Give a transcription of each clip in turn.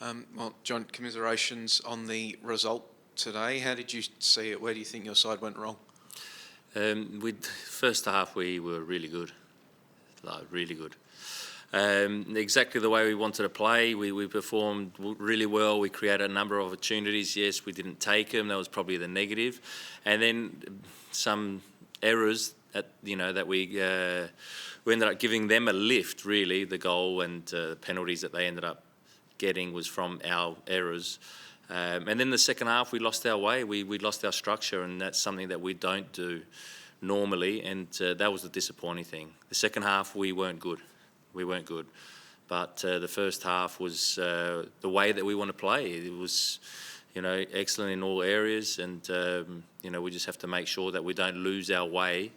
Well, John, commiserations on the result today. How did you see it? Where do you think your side went wrong? With first half, we were really good, really good. Exactly the way we wanted to play. We performed really well. We created a number of opportunities. Yes, we didn't take them. That was probably the negative. And then some errors that we ended up giving them a lift. Really, the goal and the penalties that they ended up getting was from our errors. And then the second half, we lost our way. We lost our structure, and that's something that we don't do normally. And that was the disappointing thing. The second half, we weren't good. But the first half was the way that we want to play. It was, excellent in all areas, and we just have to make sure that we don't lose our way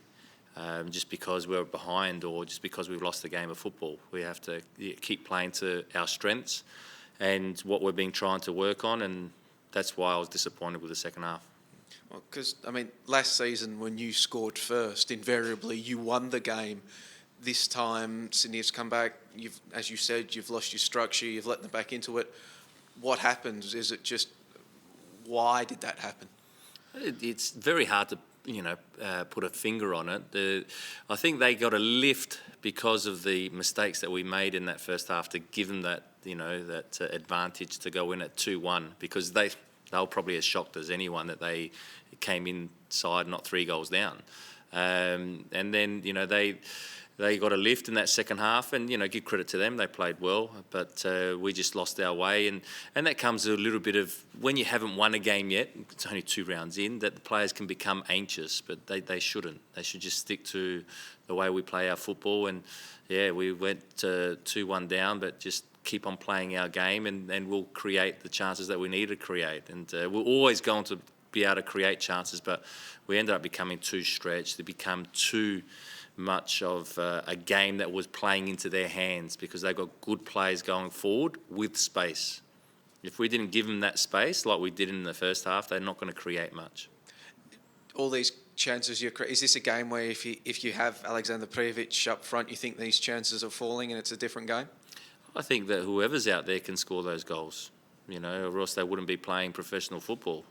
just because we're behind or just because we've lost the game of football. We have to keep playing to our strengths and what we've been trying to work on, and that's why I was disappointed with the second half. Well, because, last season when you scored first, invariably you won the game. This time, Sydney has come back. As you said, you've lost your structure. You've let them back into it. What happens? Is it just why did that happen? It's very hard to put a finger on it. I think they got a lift because of the mistakes that we made in that first half to give them that advantage to go in at 2-1, because they were probably as shocked as anyone that they came inside not 3 goals down, and then they got a lift in that second half, and give credit to them, they played well, but we just lost our way, and that comes a little bit of when you haven't won a game yet. It's only 2 rounds in, that the players can become anxious, but they shouldn't. They should just stick to the way we play our football, and we went 2-1 down, but just keep on playing our game, and we'll create the chances that we need to create, and we're always going to be able to create chances, but we ended up becoming too stretched. They become too much of a game that was playing into their hands because they've got good players going forward with space. If we didn't give them that space like we did in the first half, they're not going to create much. All these chances is this a game where if you have Alexander Prijovic up front, you think these chances are falling and it's a different game? I think that whoever's out there can score those goals, or else they wouldn't be playing professional football.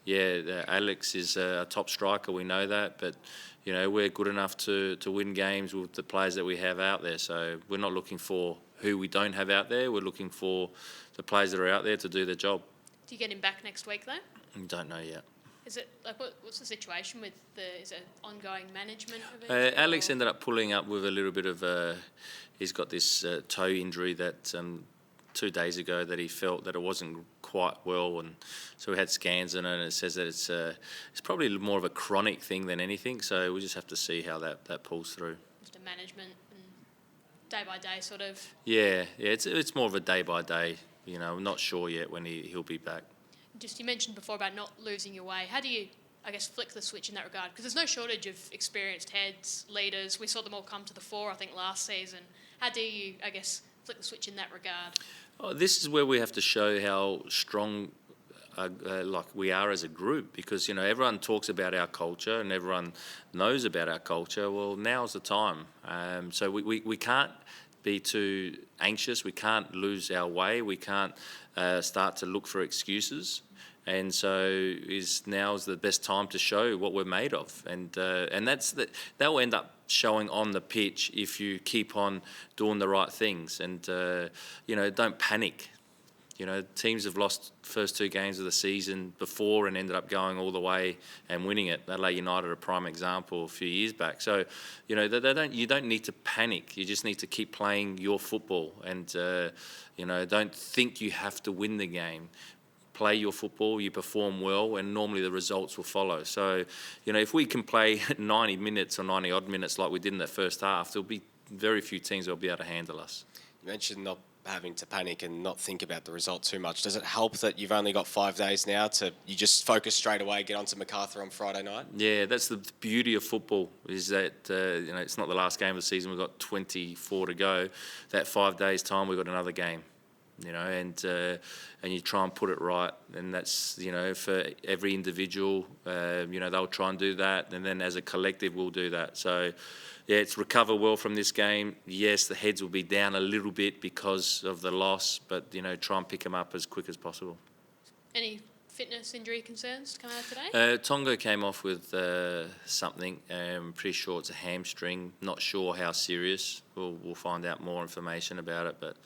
Alex is a top striker, we know that, but we're good enough to win games with the players that we have out there. So we're not looking for who we don't have out there. We're looking for the players that are out there to do their job. Do you get him back next week, though? Don't know yet. Is it what's the situation with is it ongoing management of it? Alex ended up pulling up with a little bit of he's got this toe injury that 2 days ago that he felt that it wasn't quite well, and so we had scans on it, and it says that it's probably more of a chronic thing than anything. So we just have to see how that pulls through. Just a management and day by day sort of. Yeah. It's more of a day by day. I'm not sure yet when he'll be back. Just you mentioned before about not losing your way. How do you, flick the switch in that regard? Because there's no shortage of experienced heads, leaders. We saw them all come to the fore, I think, last season. How do you, flick the switch in that regard? This is where we have to show how strong we are as a group, because everyone talks about our culture and everyone knows about our culture. Well, now's the time. So we can't be too anxious. We can't lose our way. We can't start to look for excuses. And so now's the best time to show what we're made of, and that will end up showing on the pitch if you keep on doing the right things, and don't panic. Teams have lost first 2 games of the season before and ended up going all the way and winning it. Adelaide United, a prime example, a few years back. So, you don't need to panic. You just need to keep playing your football, and don't think you have to win the game. Play your football, you perform well, and normally the results will follow. So, if we can play 90 minutes or 90 odd minutes like we did in the first half, there'll be very few teams that will be able to handle us. You mentioned not having to panic and not think about the result too much. Does it help that you've only got 5 days now you just focus straight away, get onto Macarthur on Friday night? Yeah, that's the beauty of football, is that it's not the last game of the season. We've got 24 to go. That 5 days time, we've got another game. and you try and put it right, and that's for every individual, they'll try and do that, and then as a collective we'll do that. So yeah, it's recover well from this game. Yes, the heads will be down a little bit because of the loss, but try and pick them up as quick as possible. Any fitness injury concerns to come out today? Tonga came off with something. Pretty sure it's a hamstring. Not sure how serious. We'll find out more information about it, but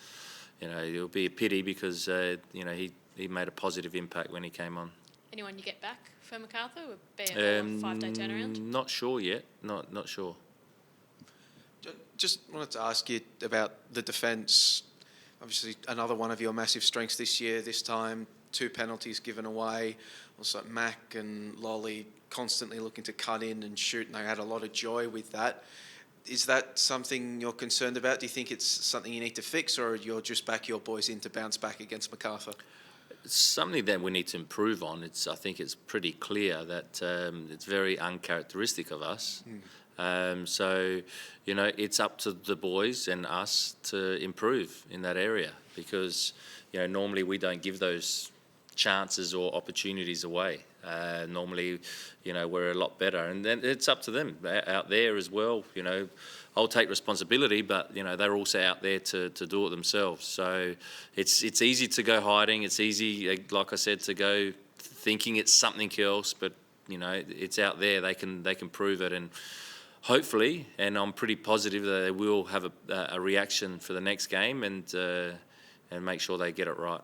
it'll be a pity because he made a positive impact when he came on. Anyone you get back for MacArthur? Would be a 5-day turnaround? Not sure yet. Not sure. Just wanted to ask you about the defence. Obviously, another one of your massive strengths this year. This time, 2 penalties given away. Also, Mac and Lolly constantly looking to cut in and shoot, and they had a lot of joy with that. Is that something you're concerned about? Do you think it's something you need to fix, or you'll just back your boys in to bounce back against MacArthur? It's something that we need to improve on. I think it's pretty clear that it's very uncharacteristic of us. So, it's up to the boys and us to improve in that area because, normally we don't give those chances or opportunities away. Normally, we're a lot better, and then it's up to them out there as well. I'll take responsibility, but they're also out there to do it themselves. So it's easy to go hiding. It's easy, like I said, to go thinking it's something else, but it's out there. They can prove it, and hopefully, and I'm pretty positive that they will have a reaction for the next game and make sure they get it right.